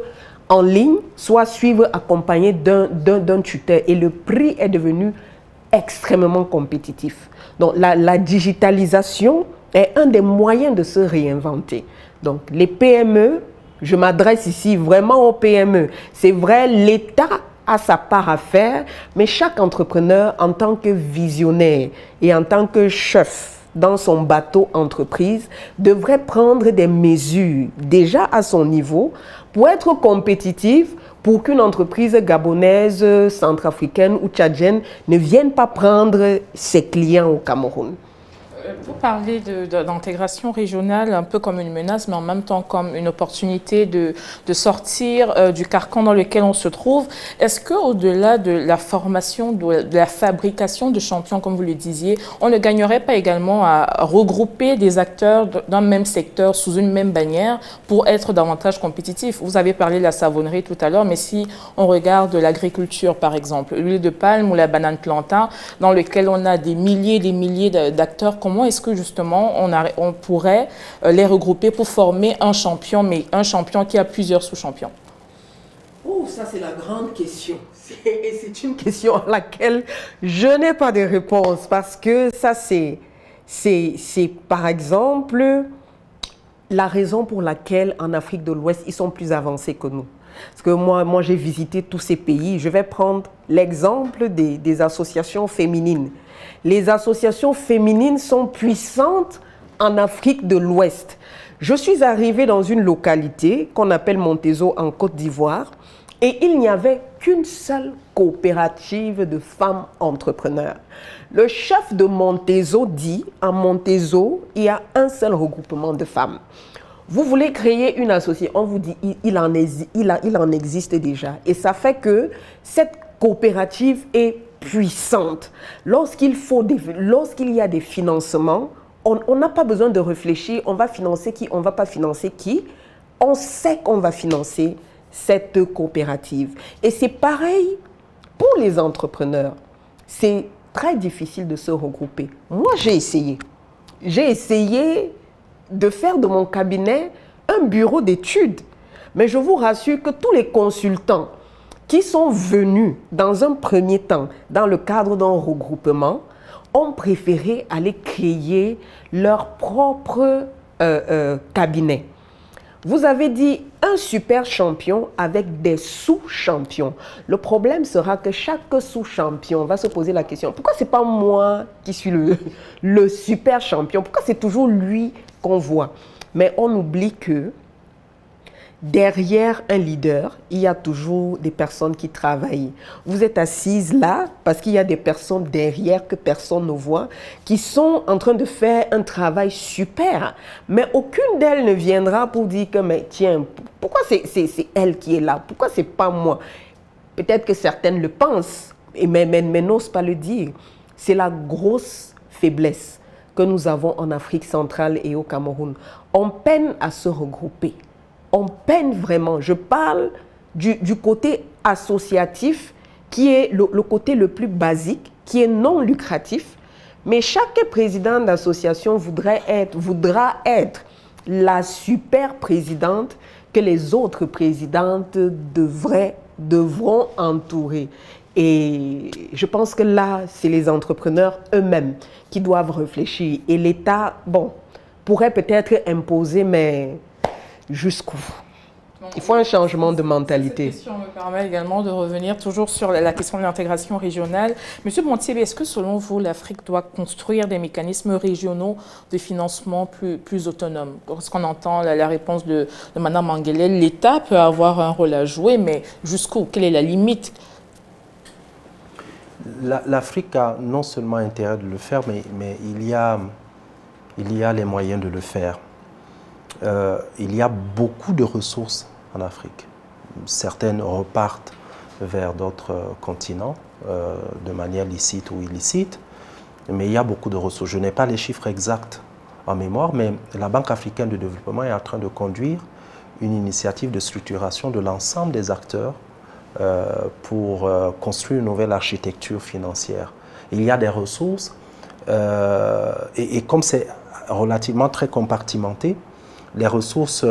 en ligne, soit suivre accompagné d'un tuteur. Et le prix est devenu extrêmement compétitif. Donc la digitalisation est un des moyens de se réinventer. Donc les PME, je m'adresse ici vraiment aux PME. C'est vrai, l'État a sa part à faire, mais chaque entrepreneur en tant que visionnaire et en tant que chef dans son bateau entreprise devrait prendre des mesures déjà à son niveau pour être compétitif, pour qu'une entreprise gabonaise, centrafricaine ou tchadienne ne vienne pas prendre ses clients au Cameroun. Vous parlez d'intégration régionale un peu comme une menace, mais en même temps comme une opportunité de sortir du carcan dans lequel on se trouve. Est-ce qu'au-delà de la formation, de la fabrication de champions, comme vous le disiez, on ne gagnerait pas également à regrouper des acteurs d'un même secteur sous une même bannière pour être davantage compétitifs? Vous avez parlé de la savonnerie tout à l'heure, mais si on regarde l'agriculture, par exemple, l'huile de palme ou la banane plantain, dans lequel on a des milliers et des milliers d'acteurs, comment est-ce que justement on pourrait les regrouper pour former un champion, mais un champion qui a plusieurs sous-champions? Oh, ça c'est la grande question. Et c'est une question à laquelle je n'ai pas de réponse parce que ça c'est par exemple la raison pour laquelle en Afrique de l'Ouest ils sont plus avancés que nous. Parce que moi j'ai visité tous ces pays. Je vais prendre l'exemple des associations féminines. Les associations féminines sont puissantes en Afrique de l'Ouest. Je suis arrivée dans une localité qu'on appelle Montezo en Côte d'Ivoire et il n'y avait qu'une seule coopérative de femmes entrepreneurs. Le chef de Montezo dit, à Montezo, il y a un seul regroupement de femmes. Vous voulez créer une association, on vous dit il en existe déjà. Et ça fait que cette coopérative est puissante. Lorsqu'il y a des financements, on n'a pas besoin de réfléchir, on va financer qui, on ne va pas financer qui. On sait qu'on va financer cette coopérative. Et c'est pareil pour les entrepreneurs. C'est très difficile de se regrouper. Moi, j'ai essayé. J'ai essayé de faire de mon cabinet un bureau d'études. Mais je vous rassure que tous les consultants qui sont venus dans un premier temps dans le cadre d'un regroupement ont préféré aller créer leur propre cabinet. Vous avez dit un super champion avec des sous-champions. Le problème sera que chaque sous-champion va se poser la question, pourquoi ce n'est pas moi qui suis le super champion? Pourquoi c'est toujours lui qu'on voit? Mais on oublie que derrière un leader, il y a toujours des personnes qui travaillent. Vous êtes assises là parce qu'il y a des personnes derrière que personne ne voit qui sont en train de faire un travail super. Mais aucune d'elles ne viendra pour dire que, mais tiens, pourquoi c'est elle qui est là? Pourquoi c'est pas moi? Peut-être que certaines le pensent, mais n'osent pas le dire. C'est la grosse faiblesse que nous avons en Afrique centrale et au Cameroun. On peine à se regrouper. On peine vraiment. Je parle du côté associatif qui est le côté le plus basique, qui est non lucratif. Mais chaque président d'association voudra être la super présidente que les autres présidentes devront entourer. Et je pense que là, c'est les entrepreneurs eux-mêmes qui doivent réfléchir. Et l'État, pourrait peut-être imposer, mais jusqu'où? Il faut un changement de mentalité. Cette question me permet également de revenir toujours sur la question de l'intégration régionale. Monsieur Bontier, est-ce que selon vous, l'Afrique doit construire des mécanismes régionaux de financement plus autonomes? Lorsqu'on entend la réponse de Mme Manguele, l'État peut avoir un rôle à jouer, mais jusqu'où? Quelle est la limite? L'Afrique a non seulement intérêt de le faire, mais il y a les moyens de le faire. Il y a beaucoup de ressources en Afrique. Certaines repartent vers d'autres continents de manière licite ou illicite, mais il y a beaucoup de ressources. Je n'ai pas les chiffres exacts en mémoire, mais la Banque africaine de développement est en train de conduire une initiative de structuration de l'ensemble des acteurs pour construire une nouvelle architecture financière. Il y a des ressources. Et comme c'est relativement très compartimenté, les ressources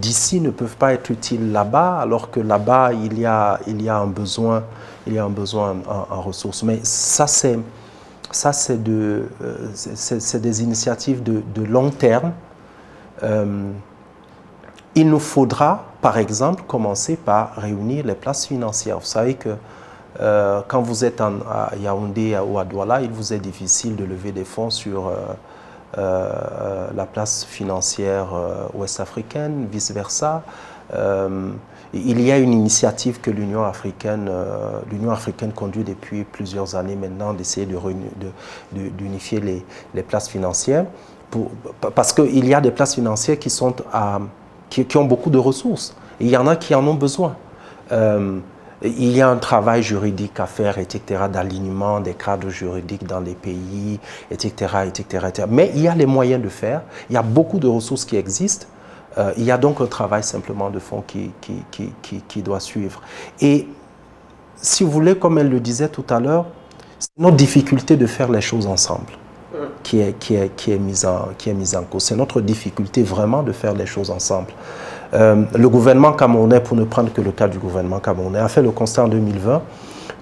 d'ici ne peuvent pas être utiles là-bas, alors que là-bas, il y a un besoin en ressources. Mais ça, c'est des initiatives de long terme. Il nous faudra, par exemple, commencer par réunir les places financières. Vous savez que quand vous êtes à Yaoundé ou à Douala, il vous est difficile de lever des fonds sur la place financière ouest-africaine, vice-versa. Il y a une initiative que l'Union africaine conduit depuis plusieurs années maintenant d'essayer d'unifier les places financières parce qu'il y a des places financières qui ont beaucoup de ressources. Et il y en a qui en ont besoin. Il y a un travail juridique à faire, etc., d'alignement des cadres juridiques dans les pays, etc., etc. Mais il y a les moyens de faire. Il y a beaucoup de ressources qui existent. Il y a donc un travail simplement de fond qui doit suivre. Et si vous voulez, comme elle le disait tout à l'heure, c'est notre difficulté de faire les choses ensemble qui est mise en cause. C'est notre difficulté vraiment de faire les choses ensemble. Le gouvernement camerounais, pour ne prendre que le cas du gouvernement camerounais, a fait le constat en 2020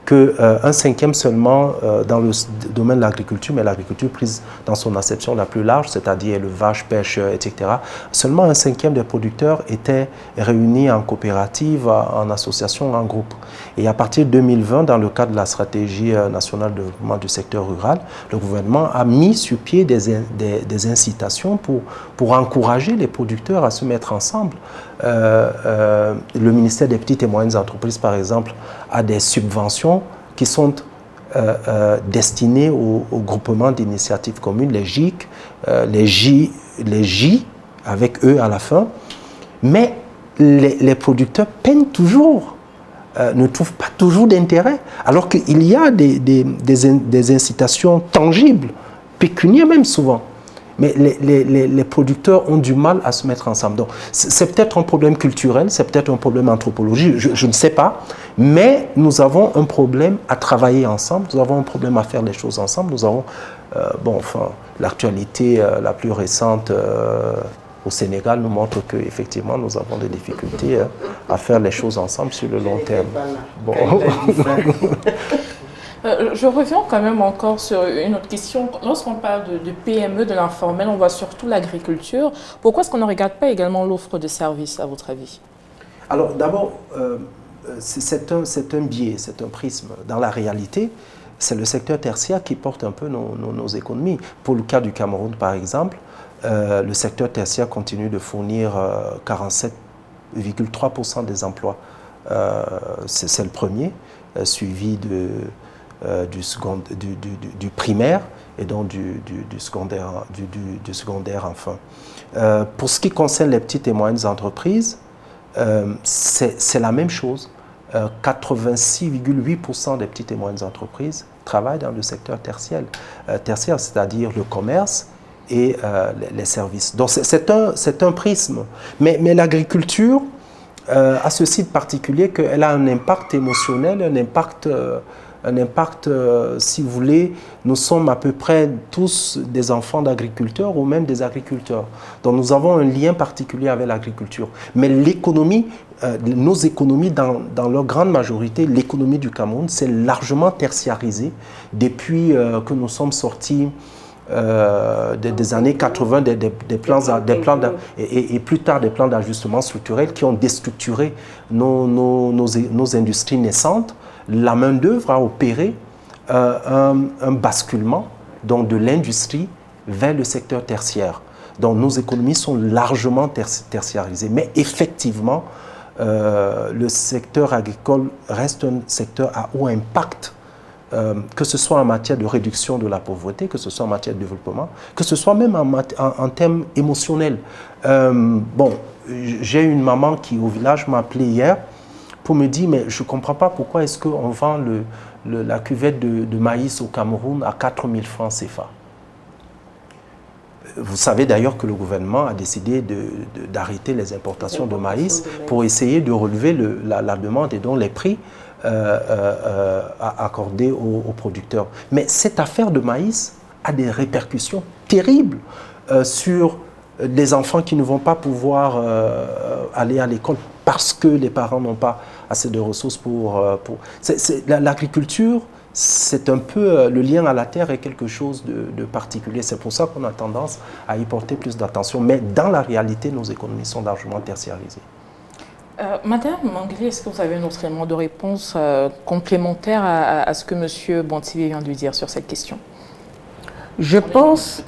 qu'un cinquième seulement dans le domaine de l'agriculture, mais l'agriculture prise dans son acception la plus large, c'est-à-dire élevage, pêche, etc., seulement un cinquième des producteurs étaient réunis en coopérative, en association, en groupe. Et à partir de 2020, dans le cadre de la stratégie nationale de développement du secteur rural, le gouvernement a mis sur pied des incitations pour encourager les producteurs à se mettre ensemble. Le ministère des Petites et Moyennes Entreprises, par exemple, a des subventions qui sont destinées au groupement d'initiatives communes, les GIC, les J avec eux à la fin. Mais les producteurs peinent toujours, ne trouvent pas toujours d'intérêt, alors qu'il y a des incitations tangibles, pécuniaires même souvent. Mais les producteurs ont du mal à se mettre ensemble. Donc, c'est peut-être un problème culturel, c'est peut-être un problème anthropologique, je ne sais pas. Mais nous avons un problème à travailler ensemble, nous avons un problème à faire les choses ensemble. Nous avons, l'actualité la plus récente au Sénégal nous montre qu'effectivement, nous avons des difficultés à faire les choses ensemble sur le long terme. Bon. Je reviens quand même encore sur une autre question. Lorsqu'on parle de PME, de l'informel, on voit surtout l'agriculture. Pourquoi est-ce qu'on ne regarde pas également l'offre de services, à votre avis? Alors d'abord, c'est un biais, c'est un prisme. Dans la réalité, c'est le secteur tertiaire qui porte un peu nos économies. Pour le cas du Cameroun, par exemple, le secteur tertiaire continue de fournir 47,3% des emplois. C'est le premier, suivi du primaire et donc du secondaire enfin. Pour ce qui concerne les petites et moyennes entreprises, c'est la même chose. 86,8% des petites et moyennes entreprises travaillent dans le secteur tertiaire, c'est-à-dire le commerce et les services. Donc c'est un prisme. Mais l'agriculture a ceci de particulier qu'elle a un impact émotionnel, un impact, si vous voulez, nous sommes à peu près tous des enfants d'agriculteurs ou même des agriculteurs. Donc nous avons un lien particulier avec l'agriculture. Mais l'économie, nos économies, dans leur grande majorité, l'économie du Cameroun, c'est largement tertiarisé depuis que nous sommes sortis des années 80, et plus tard des plans d'ajustement structurel qui ont déstructuré nos industries naissantes. La main-d'œuvre a opéré un basculement donc, de l'industrie vers le secteur tertiaire. Donc nos économies sont largement tertiarisées. Mais effectivement, le secteur agricole reste un secteur à haut impact, que ce soit en matière de réduction de la pauvreté, que ce soit en matière de développement, que ce soit même en termes émotionnels. J'ai une maman qui au village m'a appelé hier pour me dire, mais je ne comprends pas pourquoi est-ce qu'on vend la cuvette de maïs au Cameroun à 4 000 francs CFA. Vous savez d'ailleurs que le gouvernement a décidé d'arrêter les importations de maïs pour essayer de relever la demande et donc les prix accordée aux producteurs. Mais cette affaire de maïs a des répercussions terribles sur des enfants qui ne vont pas pouvoir aller à l'école parce que les parents n'ont pas assez de ressources pour... L'agriculture, c'est un peu le lien à la terre est quelque chose de particulier. C'est pour ça qu'on a tendance à y porter plus d'attention. Mais dans la réalité, nos économies sont largement tertiarisées. Madame Mangli, est-ce que vous avez un autre élément de réponse complémentaire à ce que M. Bontibi vient de dire sur cette question? Je pense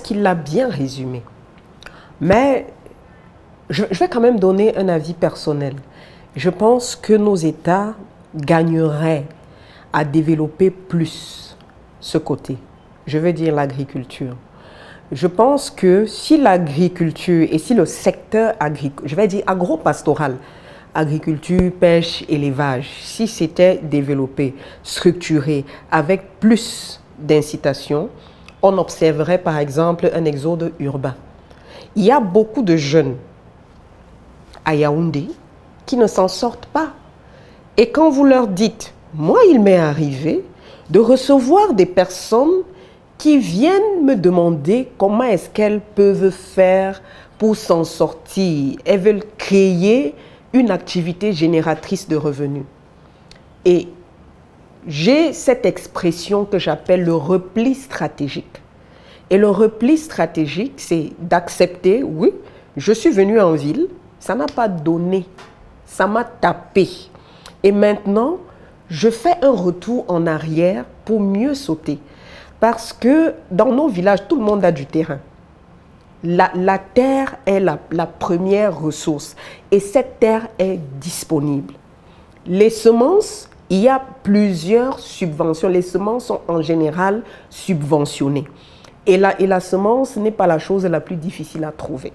qu'il l'a bien résumé. Mais je vais quand même donner un avis personnel. Je pense que nos États gagneraient à développer plus ce côté. Je veux dire l'agriculture. Je pense que si l'agriculture et si le secteur agricole, je vais dire agro-pastoral, agriculture, pêche, élevage, si c'était développé, structuré, avec plus d'incitation, on observerait par exemple un exode urbain. Il y a beaucoup de jeunes à Yaoundé qui ne s'en sortent pas. Et quand vous leur dites, moi il m'est arrivé de recevoir des personnes qui viennent me demander comment est-ce qu'elles peuvent faire pour s'en sortir. Elles veulent créer une activité génératrice de revenus. Et j'ai cette expression que j'appelle le repli stratégique. Et le repli stratégique, c'est d'accepter, oui, je suis venu en ville, ça n'a pas donné, ça m'a tapé. Et maintenant, je fais un retour en arrière pour mieux sauter. Parce que dans nos villages, tout le monde a du terrain. La terre est la première ressource et cette terre est disponible. Les semences, il y a plusieurs subventions. Les semences sont en général subventionnées. Et la semence n'est pas la chose la plus difficile à trouver.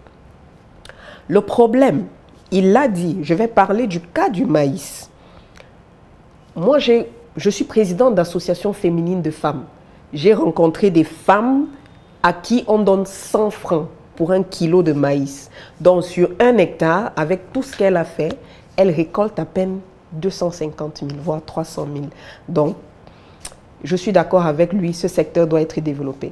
Le problème, il l'a dit, je vais parler du cas du maïs. Moi, je suis présidente d'association féminine de femmes. J'ai rencontré des femmes à qui on donne 100 francs pour 1 kilo de maïs. Donc, sur 1 hectare, avec tout ce qu'elle a fait, elle récolte à peine 250 000, voire 300 000. Donc, je suis d'accord avec lui, ce secteur doit être développé.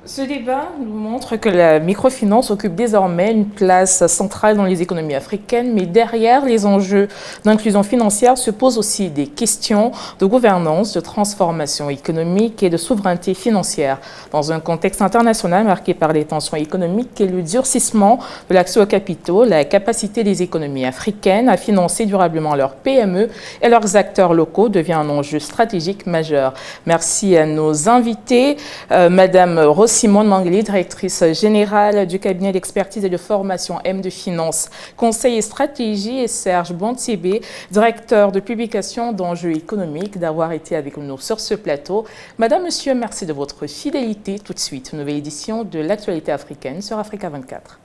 Ce débat nous montre que la microfinance occupe désormais une place centrale dans les économies africaines, mais derrière les enjeux d'inclusion financière se posent aussi des questions de gouvernance, de transformation économique et de souveraineté financière. Dans un contexte international marqué par les tensions économiques et le durcissement de l'accès aux capitaux, la capacité des économies africaines à financer durablement leurs PME et leurs acteurs locaux devient un enjeu stratégique majeur. Merci à nos invités, Madame Simone Mangli, directrice générale du cabinet d'expertise et de formation M de Finance, Conseil et Stratégie, et Serge Bontibi, directeur de publication d'enjeux économiques, d'avoir été avec nous sur ce plateau. Madame, Monsieur, merci de votre fidélité. Tout de suite, une nouvelle édition de l'actualité africaine sur Africa 24.